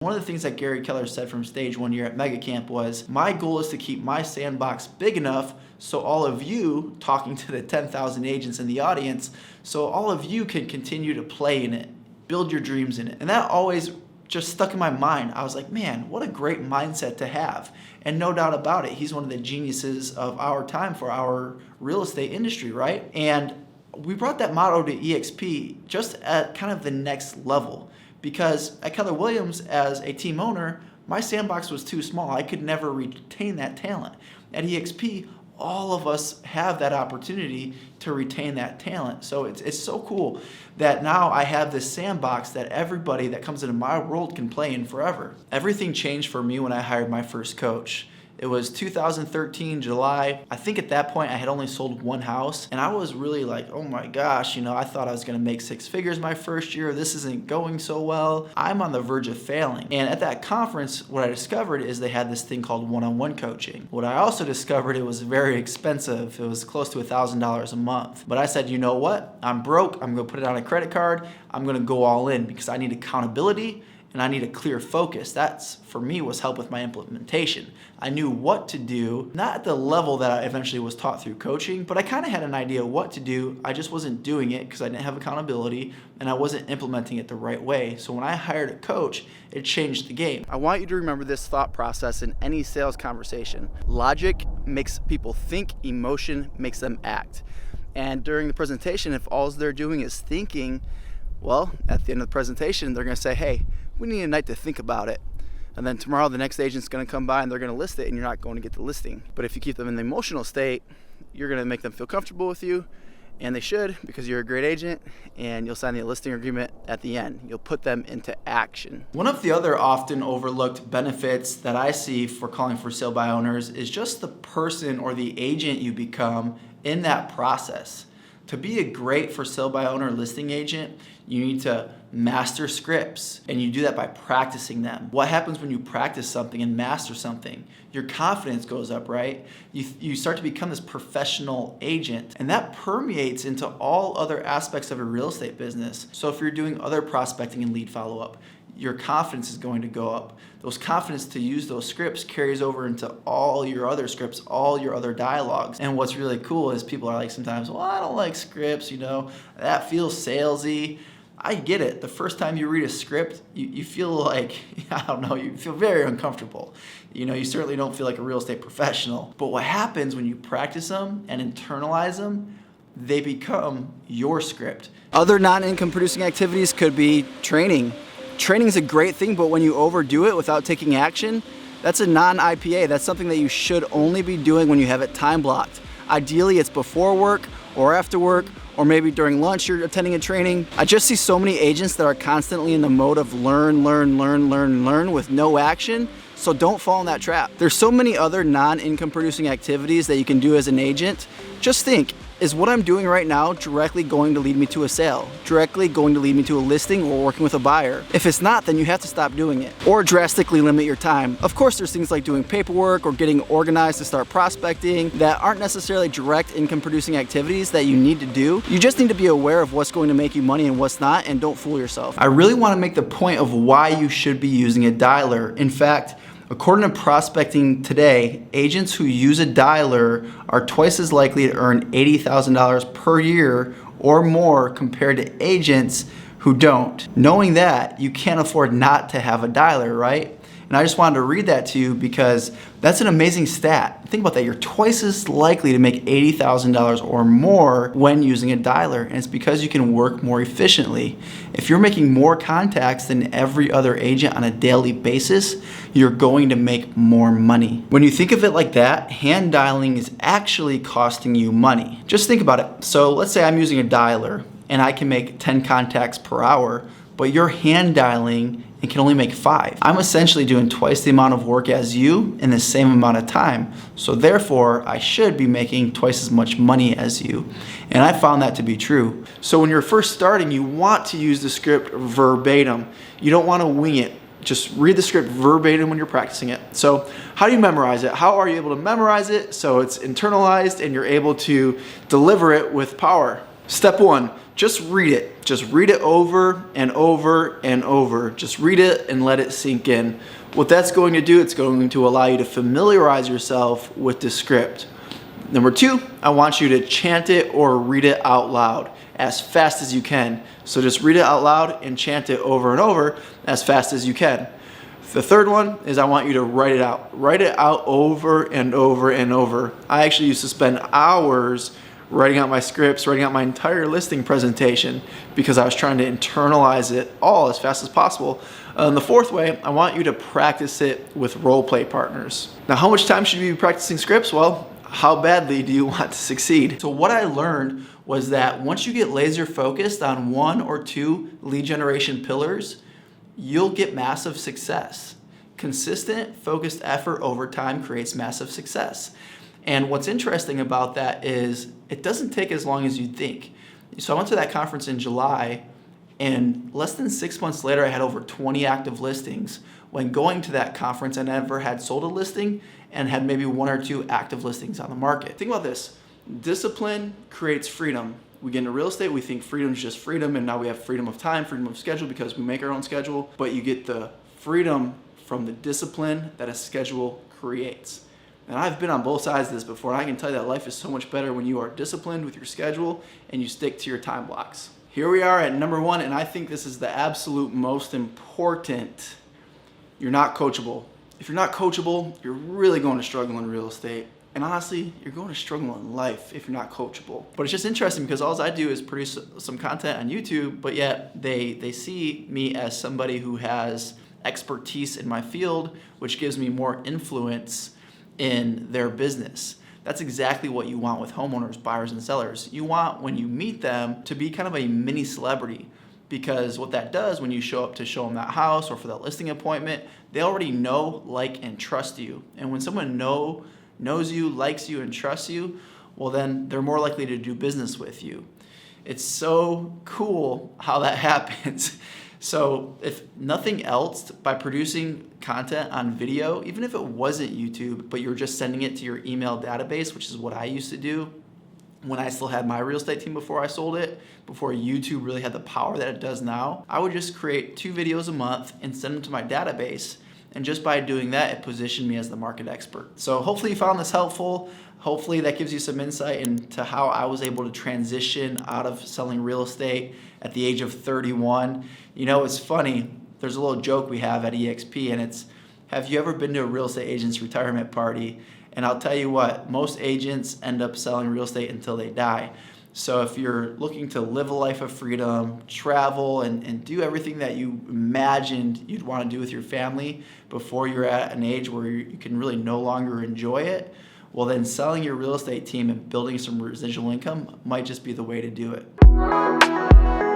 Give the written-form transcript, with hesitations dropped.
One of the things that Gary Keller said from stage one year at Mega Camp was, my goal is to keep my sandbox big enough so all of you, talking to the 10,000 agents in the audience, so all of you can continue to play in it, build your dreams in it. And that always just stuck in my mind. I was like, man, what a great mindset to have. And no doubt about it, he's one of the geniuses of our time for our real estate industry, right? And we brought that motto to EXP just at kind of the next level. Because at Keller Williams, as a team owner, my sandbox was too small. I could never retain that talent. At EXP, all of us have that opportunity to retain that talent. So it's so cool that now I have this sandbox that everybody that comes into my world can play in forever. Everything changed for me when I hired my first coach. It was 2013, July. I think at that point I had only sold one house, and I was really like, oh my gosh, I thought I was gonna make 6 figures my first year. This isn't going so well. I'm on the verge of failing. And at that conference, what I discovered is they had this thing called one-on-one coaching. What I also discovered, it was very expensive. It was close to $1,000 a month. But I said, you know what? I'm broke. I'm gonna put it on a credit card. I'm gonna go all in because I need accountability and I need a clear focus. That's, for me, was help with my implementation. I knew what to do, not at the level that I eventually was taught through coaching, but I kind of had an idea what to do. I just wasn't doing it because I didn't have accountability and I wasn't implementing it the right way. So when I hired a coach, it changed the game. I want you to remember this thought process in any sales conversation. Logic makes people think, emotion makes them act. And during the presentation, if all they're doing is thinking, well, at the end of the presentation, they're gonna say, hey, we need a night to think about it. And then tomorrow the next agent's gonna come by and they're gonna list it and you're not going to get the listing. But if you keep them in the emotional state, you're gonna make them feel comfortable with you, and they should, because you're a great agent, and you'll sign the listing agreement at the end. You'll put them into action. One of the other often overlooked benefits that I see for calling for sale by owners is just the person or the agent you become in that process. To be a great for sale by owner listing agent, you need to master scripts, and you do that by practicing them. What happens when you practice something and master something? Your confidence goes up, right? You start to become this professional agent, and that permeates into all other aspects of a real estate business. So if you're doing other prospecting and lead follow-up, your confidence is going to go up. Those confidence to use those scripts carries over into all your other scripts, all your other dialogues. And what's really cool is people are like sometimes, well, I don't like scripts, that feels salesy. I get it. The first time you read a script, you feel like, I don't know, you feel very uncomfortable. You certainly don't feel like a real estate professional. But what happens when you practice them and internalize them, they become your script. Other non-income producing activities could be training. Training is a great thing, but when you overdo it without taking action, that's a non-IPA. That's something that you should only be doing when you have it time blocked. Ideally, it's before work or after work, or maybe during lunch you're attending a training. I just see so many agents that are constantly in the mode of learn with no action, so don't fall in that trap. There's so many other non-income producing activities that you can do as an agent. Just think, is what I'm doing right now directly going to lead me to a sale? Directly going to lead me to a listing or working with a buyer? If it's not, then you have to stop doing it or drastically limit your time. Of course, there's things like doing paperwork or getting organized to start prospecting that aren't necessarily direct income producing activities that you need to do. You just need to be aware of what's going to make you money and what's not, and don't fool yourself. I really want to make the point of why you should be using a dialer. In fact, according to Prospecting Today, agents who use a dialer are twice as likely to earn $80,000 per year or more compared to agents who don't. Knowing that, you can't afford not to have a dialer, right? And I just wanted to read that to you because that's an amazing stat. Think about that. You're twice as likely to make $80,000 or more when using a dialer, and it's because you can work more efficiently. If you're making more contacts than every other agent on a daily basis, you're going to make more money. When you think of it like that, hand dialing is actually costing you money. Just think about it. So let's say I'm using a dialer and I can make 10 contacts per hour, but you're hand dialing and can only make 5. I'm essentially doing twice the amount of work as you in the same amount of time. So therefore, I should be making twice as much money as you. And I found that to be true. So when you're first starting, you want to use the script verbatim. You don't want to wing it. Just read the script verbatim when you're practicing it. So how do you memorize it? How are you able to memorize it so it's internalized and you're able to deliver it with power? Step one, just read it. Just read it over and over and over. Just read it and let it sink in. What that's going to do, it's going to allow you to familiarize yourself with the script. Number two, I want you to chant it or read it out loud as fast as you can. So just read it out loud and chant it over and over as fast as you can. The third one is I want you to write it out. Write it out over and over and over. I actually used to spend hours writing out my scripts, writing out my entire listing presentation because I was trying to internalize it all as fast as possible. And the fourth way, I want you to practice it with role play partners. Now, how much time should you be practicing scripts? Well, how badly do you want to succeed? So what I learned was that once you get laser focused on one or two lead generation pillars, you'll get massive success. Consistent, focused effort over time creates massive success. And what's interesting about that is it doesn't take as long as you'd think. So I went to that conference in July, and less than 6 months later, I had over 20 active listings. When going to that conference, I never had sold a listing and had maybe one or two active listings on the market. Think about this. Discipline creates freedom. We get into real estate, we think freedom is just freedom, and now we have freedom of time, freedom of schedule because we make our own schedule, but you get the freedom from the discipline that a schedule creates. And I've been on both sides of this before, and I can tell you that life is so much better when you are disciplined with your schedule and you stick to your time blocks. Here we are at number one, and I think this is the absolute most important. You're not coachable. If you're not coachable, you're really going to struggle in real estate. And honestly, you're going to struggle in life if you're not coachable. But it's just interesting because all I do is produce some content on YouTube, but yet they see me as somebody who has expertise in my field, which gives me more influence in their business. That's exactly what you want with homeowners, buyers, and sellers. You want, when you meet them, to be kind of a mini celebrity, because what that does when you show up to show them that house or for that listing appointment, they already know, like, and trust you. And when someone knows you, likes you, and trusts you, well, then they're more likely to do business with you. It's so cool how that happens. So if nothing else, by producing content on video, even if it wasn't YouTube, but you're just sending it to your email database, which is what I used to do when I still had my real estate team before I sold it, before YouTube really had the power that it does now, I would just create 2 videos a month and send them to my database. And just by doing that, it positioned me as the market expert. So hopefully you found this helpful. Hopefully that gives you some insight into how I was able to transition out of selling real estate at the age of 31. You know, it's funny. There's a little joke we have at EXP, and it's, have you ever been to a real estate agent's retirement party? And I'll tell you what, most agents end up selling real estate until they die. So if you're looking to live a life of freedom, travel, and do everything that you imagined you'd want to do with your family before you're at an age where you can really no longer enjoy it, well then selling your real estate team and building some residual income might just be the way to do it.